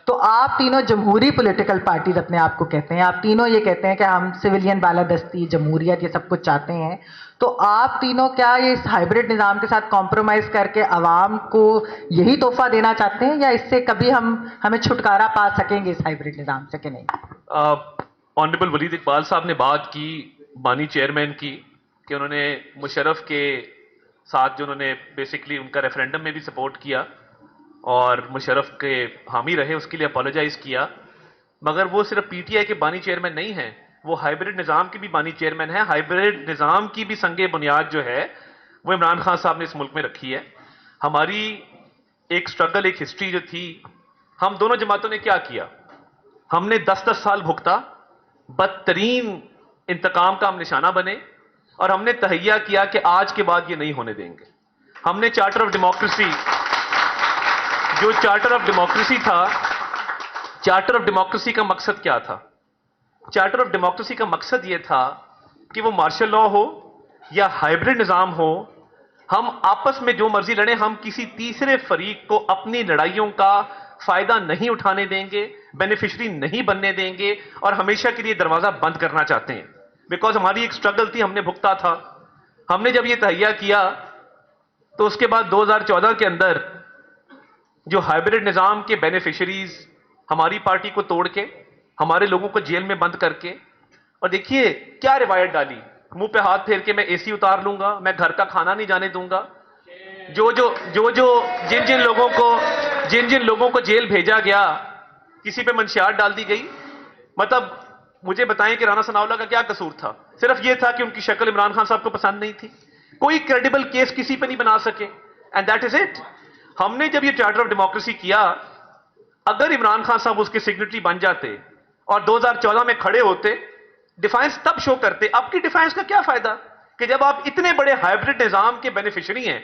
تو آپ تینوں جمہوری پولیٹیکل پارٹیز اپنے آپ کو کہتے ہیں، آپ تینوں یہ کہتے ہیں کہ ہم سویلین بالادستی، جمہوریت، یہ سب کچھ چاہتے ہیں، تو آپ تینوں کیا اس ہائیبرڈ نظام کے ساتھ کمپرومائز کر کے عوام کو یہی تحفہ دینا چاہتے ہیں، یا اس سے کبھی ہمیں چھٹکارا پا سکیں گے اس ہائیبرڈ نظام سے کہ نہیں؟ آنریبل ولید اقبال صاحب نے بات کی بانی چیئرمین کی کہ انہوں نے مشرف کے ساتھ جو انہوں نے بیسکلی ان کا ریفرینڈم میں بھی سپورٹ کیا اور مشرف کے حامی رہے، اس کے لیے اپولوجائز کیا، مگر وہ صرف پی ٹی آئی کے بانی چیئرمین نہیں ہیں، وہ ہائیبرڈ نظام کی بھی بانی چیئرمین ہیں۔ ہائیبرڈ نظام کی بھی سنگ بنیاد جو ہے وہ عمران خان صاحب نے اس ملک میں رکھی ہے۔ ہماری ایک سٹرگل، ایک ہسٹری جو تھی، ہم دونوں جماعتوں نے کیا کیا؟ ہم نے 10 سال بھگتا، بدترین انتقام کا ہم نشانہ بنے، اور ہم نے تہیہ کیا کہ آج کے بعد یہ نہیں ہونے دیں گے۔ ہم نے چارٹر آف ڈیموکریسی، جو چارٹر آف ڈیموکریسی تھا، چارٹر آف ڈیموکریسی کا مقصد کیا تھا؟ چارٹر آف ڈیموکریسی کا مقصد یہ تھا کہ وہ مارشل لا ہو یا ہائیبرڈ نظام ہو، ہم آپس میں جو مرضی لڑیں، ہم کسی تیسرے فریق کو اپنی لڑائیوں کا فائدہ نہیں اٹھانے دیں گے، بینیفیشری نہیں بننے دیں گے، اور ہمیشہ کے لیے دروازہ بند کرنا چاہتے ہیں۔ بیکاز ہماری ایک سٹرگل تھی، ہم نے بھگتا تھا۔ ہم نے جب یہ تہیہ کیا تو اس کے بعد 2014 کے اندر جو ہائیبرڈ نظام کے بینیفیشریز ہماری پارٹی کو توڑ کے، ہمارے لوگوں کو جیل میں بند کر کے، اور دیکھیے کیا روایت ڈالی، منہ پہ ہاتھ پھیر کے میں اے سی اتار لوں گا، میں گھر کا کھانا نہیں جانے دوں گا۔ جن جن لوگوں کو جیل بھیجا گیا، کسی پہ منشیات ڈال دی گئی، مطلب مجھے بتائیں کہ رانا ثناء اللہ کا کیا قصور تھا؟ صرف یہ تھا کہ ان کی شکل عمران خان صاحب کو پسند نہیں تھی، کوئی کریڈیبل کیس کسی پہ نہیں بنا سکے، اینڈ دیٹ از اٹ۔ ہم نے جب یہ چارٹر آف ڈیموکریسی کیا، اگر عمران خان صاحب اس کے سگنیٹری بن جاتے اور 2014 میں کھڑے ہوتے، ڈیفائنس تب شو کرتے۔ اب کی ڈیفائنس کا کیا فائدہ کہ جب آپ اتنے بڑے ہائیبرڈ نظام کے بینیفیشری ہیں،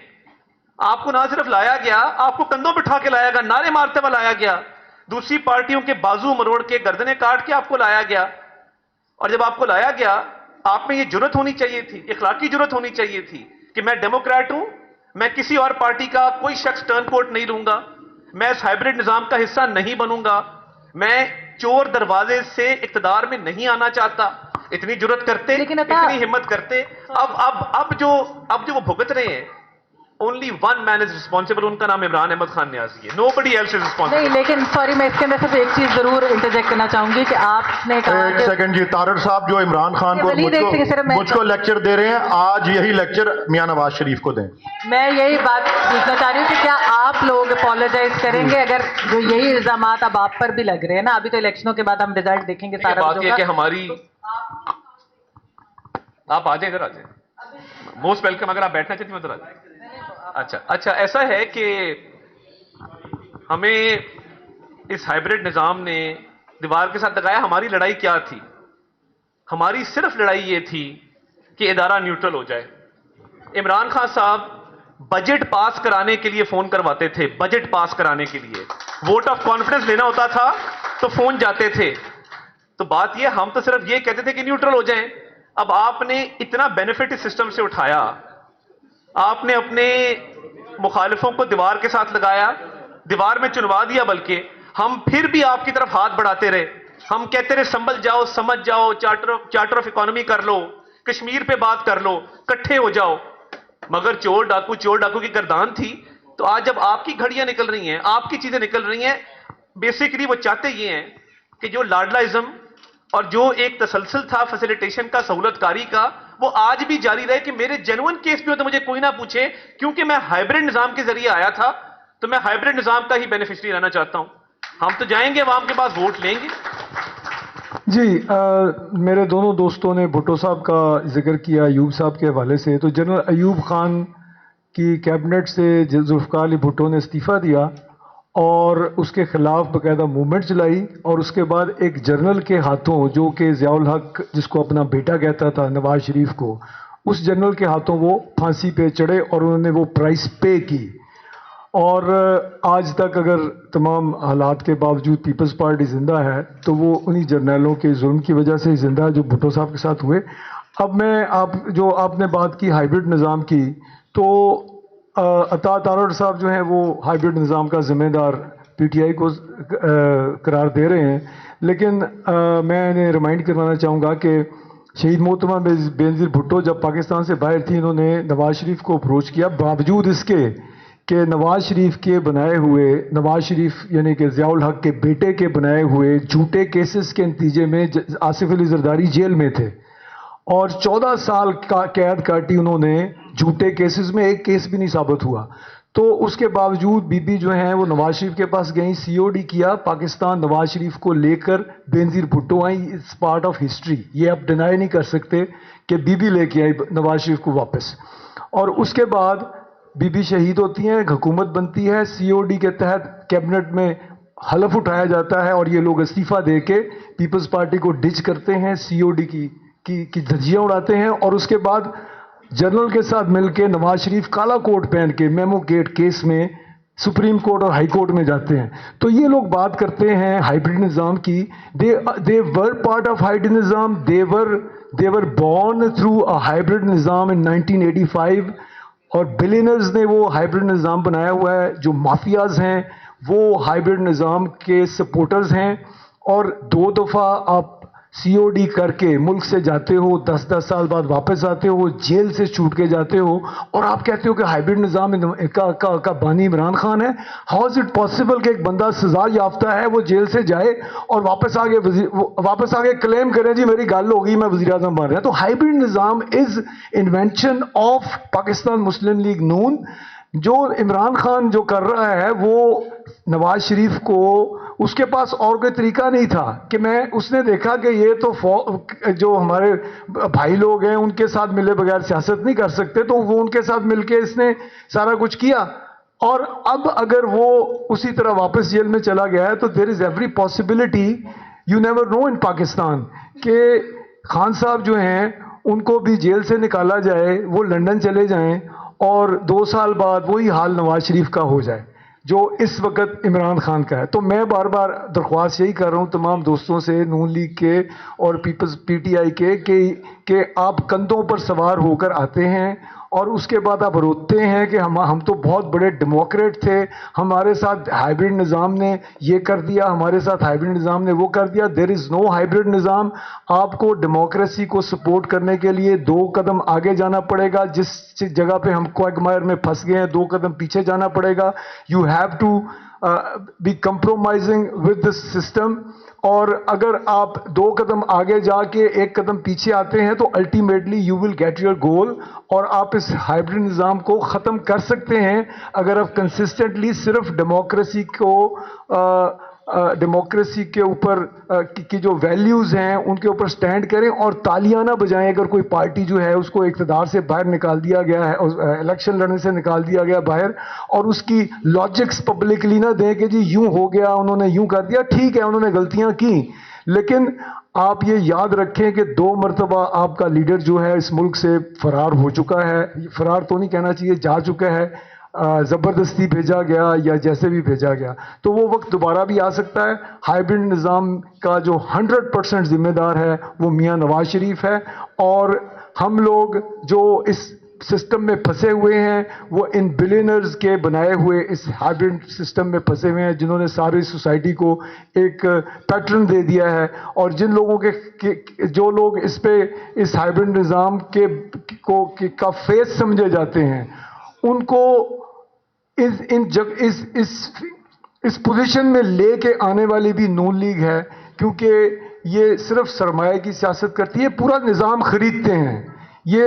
آپ کو نہ صرف لایا گیا، آپ کو کندھوں پہ اٹھا کے لایا گیا، نعرے مارتے ہوئے لایا گیا، دوسری پارٹیوں کے بازو مروڑ کے، گردنیں کاٹ کے آپ کو لایا گیا، اور جب آپ کو لایا گیا، آپ میں یہ جرت ہونی چاہیے تھی، اخلاقی جرت ہونی چاہیے تھی کہ میں ڈیموکریٹ ہوں، میں کسی اور پارٹی کا کوئی شخص ٹرن کوٹ نہیں لوں گا، میں اس ہائیبرڈ نظام کا حصہ نہیں بنوں گا، میں چور دروازے سے اقتدار میں نہیں آنا چاہتا۔ اتنی جرت کرتے، اتنی ہمت کرتے۔ اب جو وہ بھگت رہے ہیں، only one man is responsible، ان کا نام عمران احمد خان نیازی ہے، nobody else is responsible۔ نہیں، لیکن سوری، میں اس کے اندر صرف ایک چیز ضرور انٹرجیکٹ کرنا چاہوں گی کہ آپ نے کہا ایک سیکنڈ جی، طارق صاحب جو عمران خان کو مجھ کو لیکچر دے رہے ہیں، آج یہی لیکچر میاں نواز شریف کو دیں۔ میں یہی بات پوچھنا چاہ رہی ہوں کہ کیا آپ لوگ اپولوجائز کریں گے اگر جو یہی الزامات اب آپ پر بھی لگ رہے ہیں نا؟ ابھی تو الیکشنوں کے بعد ہم رزلٹ دیکھیں گے سارا بات یہ کہ ہماری، آپ آ جائیں، ادھر آ جائیں، موسٹ ویلکم، اگر آپ بیٹھنا چاہتی ہیں ادھر آ جائیں۔ اچھا، ایسا ہے کہ ہمیں اس ہائیبرڈ نظام نے دیوار کے ساتھ لگایا۔ ہماری لڑائی کیا تھی؟ ہماری صرف لڑائی یہ تھی کہ ادارہ نیوٹرل ہو جائے۔ عمران خان صاحب بجٹ پاس کرانے کے لیے فون کرواتے تھے، بجٹ پاس کرانے کے لیے ووٹ آف کانفیڈنس لینا ہوتا تھا تو فون جاتے تھے۔ تو بات یہ، ہم تو صرف یہ کہتے تھے کہ نیوٹرل ہو جائیں۔ اب آپ نے اتنا بینیفٹ اس سسٹم سے اٹھایا، آپ نے اپنے مخالفوں کو دیوار کے ساتھ لگایا، دیوار میں چنوا دیا، بلکہ ہم پھر بھی آپ کی طرف ہاتھ بڑھاتے رہے، ہم کہتے رہے سنبھل جاؤ، سمجھ جاؤ، چارٹر آف اکانومی کر لو، کشمیر پہ بات کر لو، کٹھے ہو جاؤ، مگر چور ڈاکو کی گردان تھی۔ تو آج جب آپ کی گھڑیاں نکل رہی ہیں، آپ کی چیزیں نکل رہی ہیں، بیسیکلی وہ چاہتے یہ ہیں کہ جو لاڈلازم اور جو ایک تسلسل تھا فیسیلیٹیشن کا، سہولت کاری کا، وہ آج بھی جاری رہے کہ میرے جینوئن کیس بھی ہو تو مجھے کوئی نہ پوچھے، کیونکہ میں ہائیبرڈ نظام کے ذریعے آیا تھا، تو میں ہائیبرڈ نظام کا ہی بینیفیشری رہنا چاہتا ہوں۔ ہم تو جائیں گے عوام کے پاس، ووٹ لیں گے۔ جی، میرے دونوں دوستوں نے بھٹو صاحب کا ذکر کیا ایوب صاحب کے حوالے سے، تو جنرل ایوب خان کی کیبنٹ سے ذوالفقار علی بھٹو نے استعفیٰ دیا اور اس کے خلاف باقاعدہ موومنٹ چلائی، اور اس کے بعد ایک جنرل کے ہاتھوں، جو کہ ضیاء الحق جس کو اپنا بیٹا کہتا تھا نواز شریف کو، اس جنرل کے ہاتھوں وہ پھانسی پہ چڑھے اور انہوں نے وہ پرائس پے کی۔ اور آج تک اگر تمام حالات کے باوجود پیپلز پارٹی زندہ ہے تو وہ انہی جرنیلوں کے ظلم کی وجہ سے زندہ ہے جو بھٹو صاحب کے ساتھ ہوئے۔ اب میں آپ نے بات کی ہائیبرڈ نظام کی، تو عطا تارڑ صاحب جو ہیں وہ ہائیبرڈ نظام کا ذمہ دار پی ٹی آئی کو قرار دے رہے ہیں. لیکن میں انہیں ریمائنڈ کروانا چاہوں گا کہ شہید محترمہ بینظیر بھٹو جب پاکستان سے باہر تھی انہوں نے نواز شریف کو اپروچ کیا, باوجود اس کے کہ نواز شریف کے بنائے ہوئے, نواز شریف یعنی کہ ضیاء الحق کے بیٹے کے بنائے ہوئے جھوٹے کیسز کے نتیجے میں آصف علی زرداری جیل میں تھے اور 14 سال کا قید کاٹی انہوں نے جھوٹے کیسز میں, ایک کیس بھی نہیں ثابت ہوا. تو اس کے باوجود بی بی جو ہیں وہ نواز شریف کے پاس گئیں, سی او ڈی کیا, پاکستان نواز شریف کو لے کر بینظیر بھٹو آئیں. اٹس پارٹ آف ہسٹری, یہ آپ ڈینائی نہیں کر سکتے کہ بی بی لے کے آئی نواز شریف کو واپس. اور اس کے بعد بی بی شہید ہوتی ہیں, حکومت بنتی ہے, سی او ڈی کے تحت کیبنٹ میں حلف اٹھایا جاتا ہے اور یہ لوگ استعفیٰ دے کے پیپلز پارٹی کو ڈچ کرتے ہیں, سی او ڈی کی دھجیاں اڑاتے ہیں. اور اس کے بعد جنرل کے ساتھ مل کے نواز شریف کالا کوٹ پہن کے میمو گیٹ کیس میں سپریم کورٹ اور ہائی کورٹ میں جاتے ہیں. تو یہ لوگ بات کرتے ہیں ہائیبرڈ نظام کی. دے ور پارٹ آف ہائیبرڈ نظام, they were born through a hybrid نظام in 1985 اور بلینرز نے وہ ہائیبرڈ نظام بنایا ہوا ہے. جو مافیاز ہیں وہ ہائیبرڈ نظام کے سپورٹرز ہیں اور 2 دفعہ آپ سی او ڈی کر کے ملک سے جاتے ہو, 10 سال بعد واپس آتے ہو, جیل سے چھوٹ کے جاتے ہو اور آپ کہتے ہو کہ ہائیبرڈ نظام کا بانی عمران خان ہے. ہاؤ از اٹ پاسبل کہ ایک بندہ سزا یافتہ ہے وہ جیل سے جائے اور واپس آگے کلیم کرے جی میری گل ہو گئی میں وزیر اعظم بن رہا. تو ہائیبرڈ نظام is invention of Pakistan Muslim League Noon. جو عمران خان جو کر رہا ہے وہ نواز شریف کو, اس کے پاس اور کوئی طریقہ نہیں تھا کہ اس نے دیکھا کہ یہ تو جو ہمارے بھائی لوگ ہیں ان کے ساتھ ملے بغیر سیاست نہیں کر سکتے, تو وہ ان کے ساتھ مل کے اس نے سارا کچھ کیا. اور اب اگر وہ اسی طرح واپس جیل میں چلا گیا ہے تو there is every possibility, you never know in Pakistan, کہ خان صاحب جو ہیں ان کو بھی جیل سے نکالا جائے, وہ لندن چلے جائیں اور 2 سال بعد وہی حال نواز شریف کا ہو جائے جو اس وقت عمران خان کا ہے. تو میں بار بار درخواست یہی کر رہا ہوں تمام دوستوں سے, نون لیگ کے اور پیپلز پی ٹی آئی کے, کہ آپ کندھوں پر سوار ہو کر آتے ہیں اور اس کے بعد آپ روتے ہیں کہ ہم تو بہت بڑے ڈیموکریٹ تھے, ہمارے ساتھ ہائیبرڈ نظام نے یہ کر دیا, ہمارے ساتھ ہائیبرڈ نظام نے وہ کر دیا. دیر از نو ہائیبرڈ نظام. آپ کو ڈیموکریسی کو سپورٹ کرنے کے لیے 2 قدم آگے جانا پڑے گا. جس جگہ پہ ہم کوائگمائر میں پھنس گئے ہیں 2 قدم پیچھے جانا پڑے گا. You have to be compromising with the system. اور اگر آپ 2 قدم آگے جا کے 1 قدم پیچھے آتے ہیں تو ultimately you will get your goal, اور آپ اس ہائیبرڈ نظام کو ختم کر سکتے ہیں اگر آپ کنسسٹنٹلی صرف ڈیموکریسی کے اوپر کی جو ویلیوز ہیں ان کے اوپر سٹینڈ کریں اور تالیاں نہ بجائیں اگر کوئی پارٹی جو ہے اس کو اقتدار سے باہر نکال دیا گیا ہے, الیکشن لڑنے سے نکال دیا گیا باہر, اور اس کی لاجکس پبلکلی نہ دیں کہ جی یوں ہو گیا, انہوں نے یوں کر دیا. ٹھیک ہے انہوں نے غلطیاں کی, لیکن آپ یہ یاد رکھیں کہ 2 مرتبہ آپ کا لیڈر جو ہے اس ملک سے فرار ہو چکا ہے. فرار تو نہیں کہنا چاہیے, جا چکا ہے, زبردستی بھیجا گیا یا جیسے بھی بھیجا گیا. تو وہ وقت دوبارہ بھی آ سکتا ہے. ہائیبرڈ نظام کا جو 100% ذمہ دار ہے وہ میاں نواز شریف ہے, اور ہم لوگ جو اس سسٹم میں پھنسے ہوئے ہیں وہ ان بلینرز کے بنائے ہوئے اس ہائیبرڈ سسٹم میں پھنسے ہوئے ہیں جنہوں نے ساری سوسائٹی کو ایک پیٹرن دے دیا ہے. اور جن لوگوں جو لوگ اس ہائیبرڈ نظام کا فیس سمجھے جاتے ہیں ان کو اس پوزیشن میں لے کے آنے والی بھی نون لیگ ہے, کیونکہ یہ صرف سرمایہ کی سیاست کرتی ہے, پورا نظام خریدتے ہیں. یہ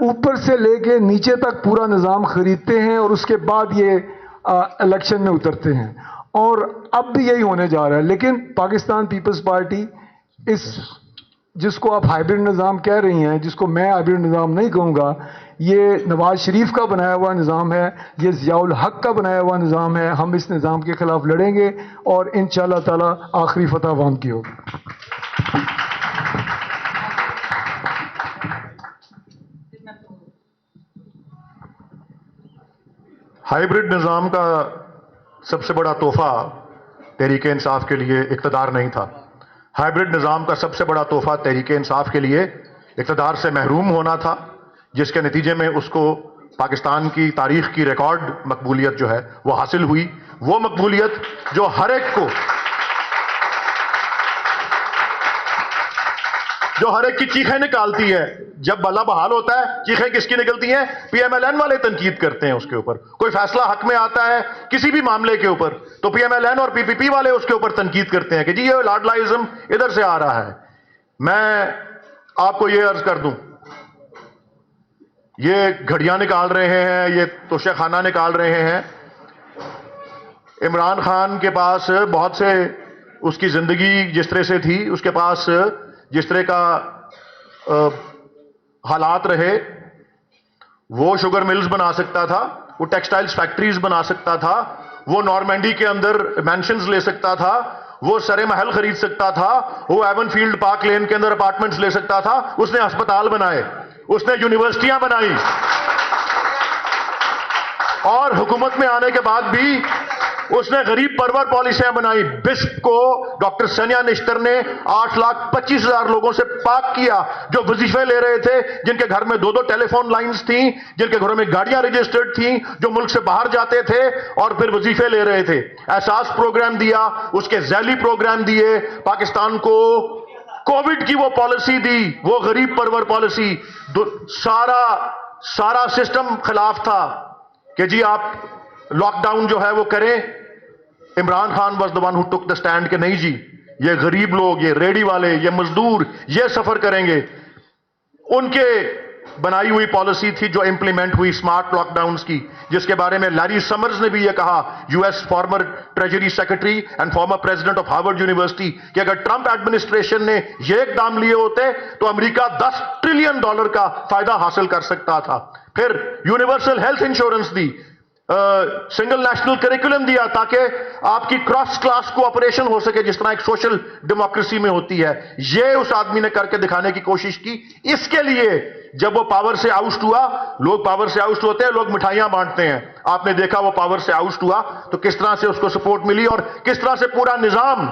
اوپر سے لے کے نیچے تک پورا نظام خریدتے ہیں اور اس کے بعد یہ الیکشن میں اترتے ہیں, اور اب بھی یہی ہونے جا رہا ہے. لیکن پاکستان پیپلز پارٹی جس کو آپ ہائیبرڈ نظام کہہ رہی ہیں, جس کو میں ہائیبرڈ نظام نہیں کہوں گا, یہ نواز شریف کا بنایا ہوا نظام ہے, یہ ضیاء الحق کا بنایا ہوا نظام ہے. ہم اس نظام کے خلاف لڑیں گے اور انشاءاللہ تعالی آخری فتح عوام کی ہوگی. ہائیبرڈ نظام کا سب سے بڑا تحفہ تحریک انصاف کے لیے اقتدار نہیں تھا. ہائیبرڈ نظام کا سب سے بڑا تحفہ تحریک انصاف کے لیے اقتدار سے محروم ہونا تھا, جس کے نتیجے میں اس کو پاکستان کی تاریخ کی ریکارڈ مقبولیت جو ہے وہ حاصل ہوئی، وہ مقبولیت جو ہر ایک کی چیخیں نکالتی ہے. جب بلا بحال ہوتا ہے چیخیں کس کی نکلتی ہیں؟ پی ایم ایل این والے تنقید کرتے ہیں اس کے اوپر. کوئی فیصلہ حق میں آتا ہے کسی بھی معاملے کے اوپر تو پی ایم ایل این اور پی پی پی والے اس کے اوپر تنقید کرتے ہیں کہ جی یہ لاڈلائزم ادھر سے آ رہا ہے. میں آپ کو یہ عرض کر دوں، یہ گھڑیاں نکال رہے ہیں، یہ توشہ خانہ نکال رہے ہیں. عمران خان کے پاس بہت سے، اس کی زندگی جس طرح سے تھی، اس کے پاس جس طرح کا حالات رہے، وہ شوگر ملز بنا سکتا تھا، وہ ٹیکسٹائلز فیکٹریز بنا سکتا تھا، وہ نارمینڈی کے اندر مینشنز لے سکتا تھا، وہ سر محل خرید سکتا تھا، وہ ایون فیلڈ پارک لین کے اندر اپارٹمنٹس لے سکتا تھا. اس نے ہسپتال بنائے، اس نے یونیورسٹیاں بنائی، اور حکومت میں آنے کے بعد بھی اس نے غریب پرور پالیسیاں بنائی. بسپ کو ڈاکٹر سنیا نشتر نے 8,25,000 لوگوں سے پاک کیا جو وظیفے لے رہے تھے، جن کے گھر میں 2 ٹیلی فون لائنز تھیں، جن کے گھروں میں گاڑیاں رجسٹرڈ تھیں، جو ملک سے باہر جاتے تھے اور پھر وظیفے لے رہے تھے. احساس پروگرام دیا، اس کے ذیلی پروگرام دیے، پاکستان کو کووڈ کی وہ پالیسی دی، وہ غریب پرور پالیسی. سارا سسٹم خلاف تھا کہ جی آپ لاک ڈاؤن جو ہے وہ کریں. Imran Khan was the one who took the stand کہ نہیں جی، یہ غریب لوگ، یہ ریڑھی والے، یہ مزدور یہ سفر کریں گے. ان کے بنائی ہوئی پالیسی تھی جو امپلیمنٹ ہوئی اسمارٹ لاک ڈاؤنز کی، جس کے بارے میں لیری سمرز نے بھی یہ کہا، U S former treasury secretary and former president of Harvard University, کہ اگر ٹرمپ ایڈمنسٹریشن نے یہ اقدام لیے ہوتے تو امریکہ $10 ٹریلین کا فائدہ حاصل کر سکتا تھا. پھر یونیورسل ہیلتھ انشورنس دی، سنگل نیشنل کریکولم دیا تاکہ آپ کی کراس کلاس کوآپریشن ہو سکے جس طرح ایک سوشل ڈیموکریسی میں ہوتی ہے. یہ اس آدمی نے کر کے دکھانے کی کوشش کی. اس کے لیے جب وہ پاور سے آؤسٹ ہوا، لوگ پاور سے آؤسٹ ہوتے ہیں، لوگ مٹھائیاں بانٹتے ہیں. آپ نے دیکھا وہ پاور سے آؤسٹ ہوا تو کس طرح سے اس کو سپورٹ ملی اور کس طرح سے پورا نظام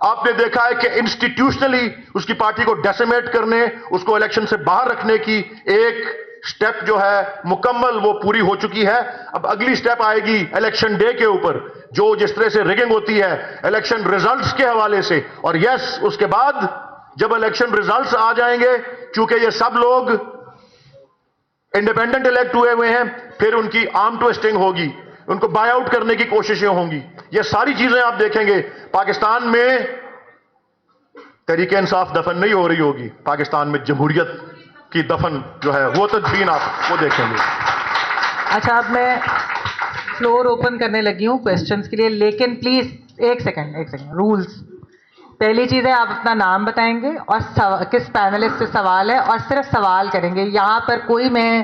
آپ نے دیکھا ہے کہ انسٹیٹیوشنلی اس کی پارٹی کو ڈیسیمیٹ کرنے، اس کو الیکشن سے باہر رکھنے کی ایک سٹیپ جو ہے مکمل وہ پوری ہو چکی ہے. اب اگلی سٹیپ آئے گی الیکشن ڈے کے اوپر، جو جس طرح سے ریگنگ ہوتی ہے الیکشن ریزلٹس کے حوالے سے. اور یس، اس کے بعد جب الیکشن ریزلٹس آ جائیں گے، چونکہ یہ سب لوگ انڈیپینڈنٹ الیکٹ ہوئے ہیں، پھر ان کی آرم ٹویسٹنگ ہوگی، ان کو بائی آؤٹ کرنے کی کوششیں ہوں گی. یہ ساری چیزیں آپ دیکھیں گے. پاکستان میں تحریک انصاف دفن نہیں ہو رہی ہوگی، پاکستان میں جمہوریت کی دفن جو ہے وہ تدفین آپ وہ دیکھیں گے. اچھا، اب میں فلور اوپن کرنے لگی ہوں کویسچنز کے لیے، لیکن پلیز ایک سیکنڈ رولز. پہلی چیز ہے آپ اپنا نام بتائیں گے اور کس پینلسٹ سے سوال ہے، اور صرف سوال کریں گے. یہاں پر کوئی میں